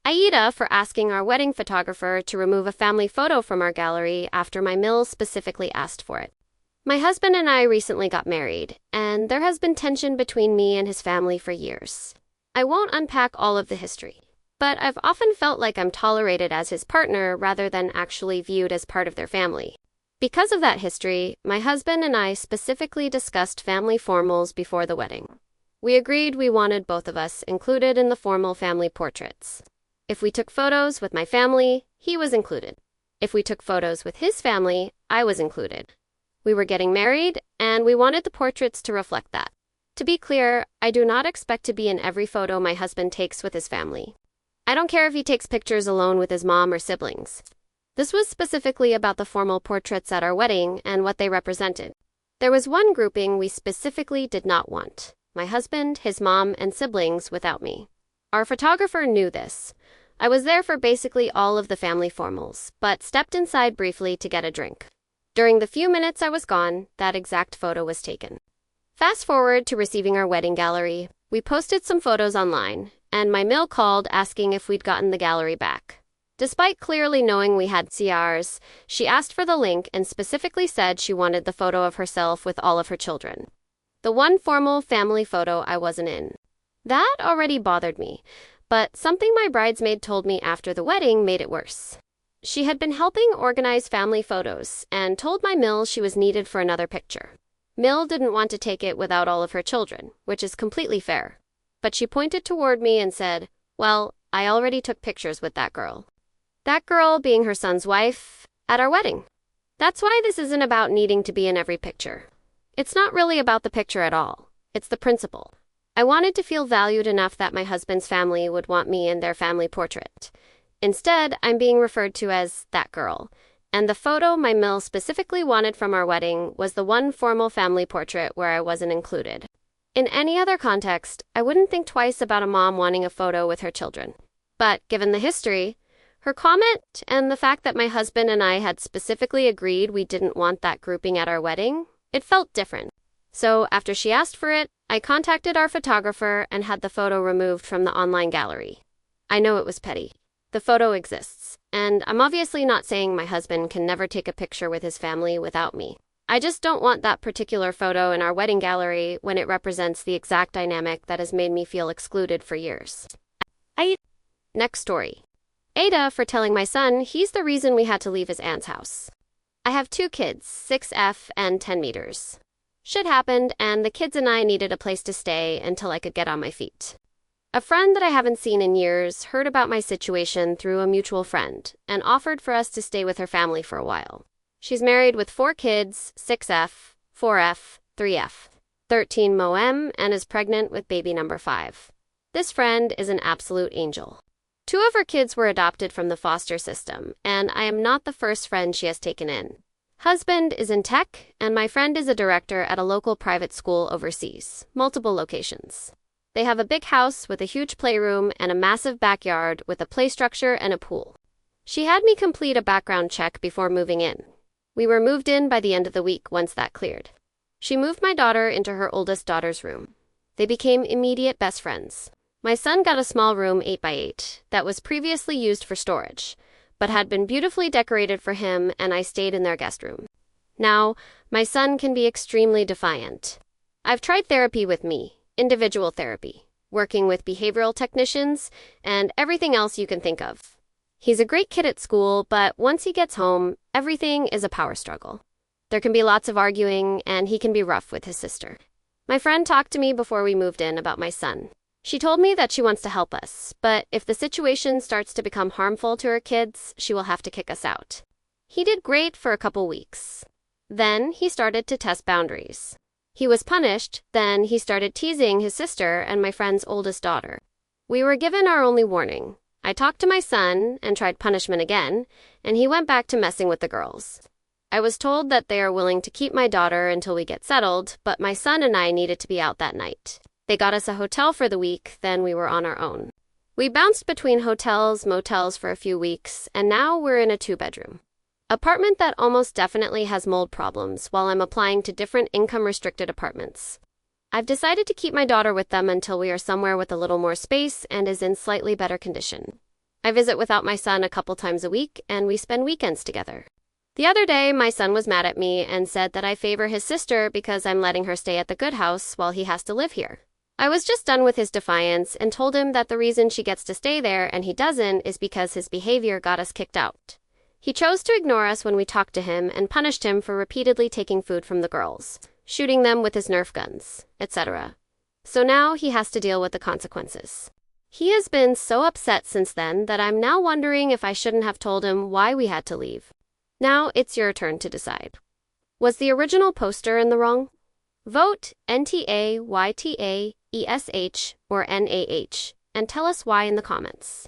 AITA for asking our wedding photographer to remove a family photo from our gallery after my mill specifically asked for it. My husband and I recently got married, and there has been tension between me and his family for years. I won't unpack all of the history, but I've often felt like I'm tolerated as his partner rather than actually viewed as part of their family. Because of that history, my husband and I specifically discussed family formals before the wedding. We agreed we wanted both of us included in the formal family portraits. If we took photos with my family, he was included. If we took photos with his family, I was included. We were getting married, and we wanted the portraits to reflect that. To be clear, I do not expect to be in every photo my husband takes with his family. I don't care if he takes pictures alone with his mom or siblings. This was specifically about the formal portraits at our wedding and what they represented. There was one grouping we specifically did not want: my husband, his mom, and siblings without me. Our photographer knew this. I was there for basically all of the family formals, but stepped inside briefly to get a drink. During the few minutes I was gone, that exact photo was taken. Fast forward to receiving our wedding gallery. We posted some photos online, and my mill called asking if we'd gotten the gallery back. Despite clearly knowing we had CRs, she asked for the link and specifically said she wanted the photo of herself with all of her children. The one formal family photo I wasn't in. That already bothered me, but something my bridesmaid told me after the wedding made it worse. She had been helping organize family photos and told my mill she was needed for another picture. Mill didn't want to take it without all of her children, which is completely fair. But she pointed toward me and said, "Well, I already took pictures with that girl." That girl being her son's wife, at our wedding. That's why this isn't about needing to be in every picture. It's not really about the picture at all. It's the principle. I wanted to feel valued enough that my husband's family would want me in their family portrait. Instead, I'm being referred to as that girl, and the photo my mill specifically wanted from our wedding was the one formal family portrait where I wasn't included. In any other context, I wouldn't think twice about a mom wanting a photo with her children. But given the history, her comment, and the fact that my husband and I had specifically agreed we didn't want that grouping at our wedding, it felt different. So after she asked for it, I contacted our photographer and had the photo removed from the online gallery. I know it was petty. The photo exists, and I'm obviously not saying my husband can never take a picture with his family without me. I just don't want that particular photo in our wedding gallery when it represents the exact dynamic that has made me feel excluded for years. Next story. AITA for telling my son he's the reason we had to leave his aunt's house. I have 2 kids, 6F and 10 meters. Shit happened, and the kids and I needed a place to stay until I could get on my feet. A friend that I haven't seen in years heard about my situation through a mutual friend and offered for us to stay with her family for a while. She's married with 4 kids, 6F, 4F, 3F, 13 Moem, and is pregnant with baby number 5. This friend is an absolute angel. 2 of her kids were adopted from the foster system, and I am not the first friend she has taken in. Husband is in tech, and my friend is a director at a local private school overseas, multiple locations. They have a big house with a huge playroom and a massive backyard with a play structure and a pool. She had me complete a background check before moving in. We were moved in by the end of the week once that cleared. She moved my daughter into her oldest daughter's room. They became immediate best friends. My son got a small room 8x8 that was previously used for storage, but had been beautifully decorated for him, and I stayed in their guest room. Now, my son can be extremely defiant. I've tried therapy with me, individual therapy, working with behavioral technicians, and everything else you can think of. He's a great kid at school, but once he gets home, everything is a power struggle. There can be lots of arguing, and he can be rough with his sister. My friend talked to me before we moved in about my son. She told me that she wants to help us, but if the situation starts to become harmful to her kids, she will have to kick us out. He did great for a couple weeks. Then he started to test boundaries. He was punished, then he started teasing his sister and my friend's oldest daughter. We were given our only warning. I talked to my son and tried punishment again, and he went back to messing with the girls. I was told that they are willing to keep my daughter until we get settled, but my son and I needed to be out that night. They got us a hotel for the week, then we were on our own. We bounced between hotels, motels for a few weeks, and now we're in a 2-bedroom apartment that almost definitely has mold problems while I'm applying to different income-restricted apartments. I've decided to keep my daughter with them until we are somewhere with a little more space and is in slightly better condition. I visit without my son a couple times a week, and we spend weekends together. The other day, my son was mad at me and said that I favor his sister because I'm letting her stay at the good house while he has to live here. I was just done with his defiance and told him that the reason she gets to stay there and he doesn't is because his behavior got us kicked out. He chose to ignore us when we talked to him and punished him for repeatedly taking food from the girls, shooting them with his Nerf guns, etc. So now he has to deal with the consequences. He has been so upset since then that I'm now wondering if I shouldn't have told him why we had to leave. Now it's your turn to decide. Was the original poster in the wrong? Vote NTA, YTA, ESH, or NAH, and tell us why in the comments.